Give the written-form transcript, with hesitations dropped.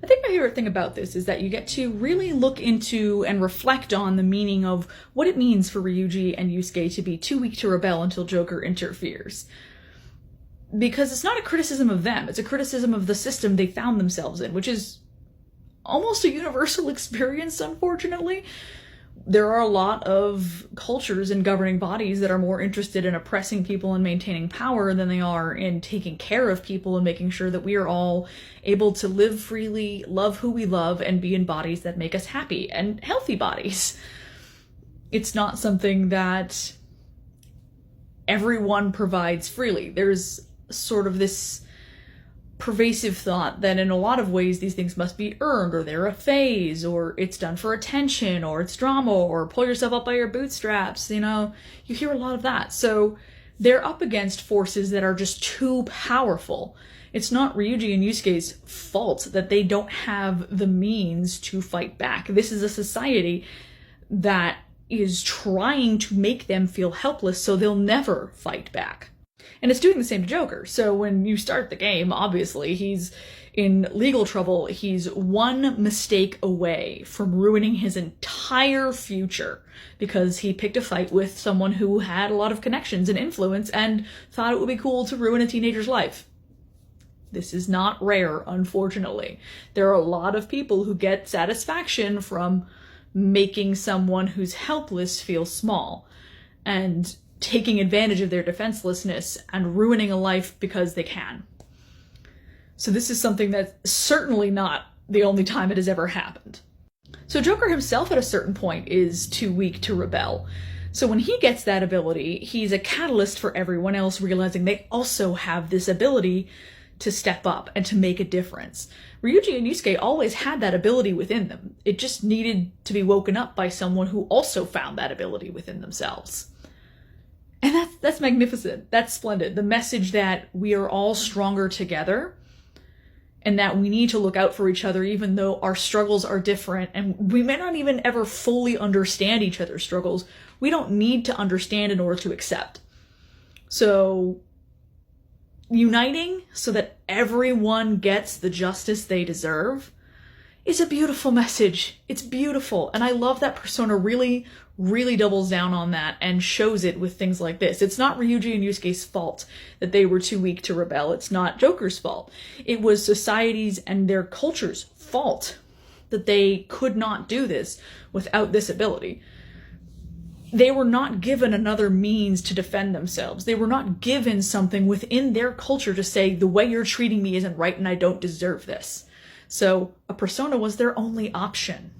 I think my favorite thing about this is that you get to really look into and reflect on the meaning of what it means for Ryuji and Yusuke to be too weak to rebel until Joker interferes. Because it's not a criticism of them, it's a criticism of the system they found themselves in, which is almost a universal experience, unfortunately. There are a lot of cultures and governing bodies that are more interested in oppressing people and maintaining power than they are in taking care of people and making sure that we are all able to live freely, love who we love, and be in bodies that make us happy, and healthy bodies. It's not something that everyone provides freely. There's sort of this pervasive thought that in a lot of ways these things must be earned, or they're a phase, or it's done for attention, or it's drama, or pull yourself up by your bootstraps, you know? You hear a lot of that. So they're up against forces that are just too powerful. It's not Ryuji and Yusuke's fault that they don't have the means to fight back. This is a society that is trying to make them feel helpless so they'll never fight back. And it's doing the same to Joker. So when you start the game, obviously, he's in legal trouble. He's one mistake away from ruining his entire future because he picked a fight with someone who had a lot of connections and influence and thought it would be cool to ruin a teenager's life. This is not rare, unfortunately. There are a lot of people who get satisfaction from making someone who's helpless feel small and taking advantage of their defenselessness and ruining a life because they can. So this is something that's certainly not the only time it has ever happened. So Joker himself at a certain point is too weak to rebel. So when he gets that ability, he's a catalyst for everyone else realizing they also have this ability to step up and to make a difference. Ryuji and Yusuke always had that ability within them. It just needed to be woken up by someone who also found that ability within themselves. And that's magnificent. That's splendid. The message that we are all stronger together and that we need to look out for each other even though our struggles are different and we may not even ever fully understand each other's struggles. We don't need to understand in order to accept. So uniting so that everyone gets the justice they deserve is a beautiful message. It's beautiful. And I love that Persona really doubles down on that and shows it with things like this. It's not Ryuji and Yusuke's fault that they were too weak to rebel. It's not Joker's fault. It was society's and their culture's fault that they could not do this without this ability. They were not given another means to defend themselves. They were not given something within their culture to say, the way you're treating me isn't right and I don't deserve this. So a persona was their only option.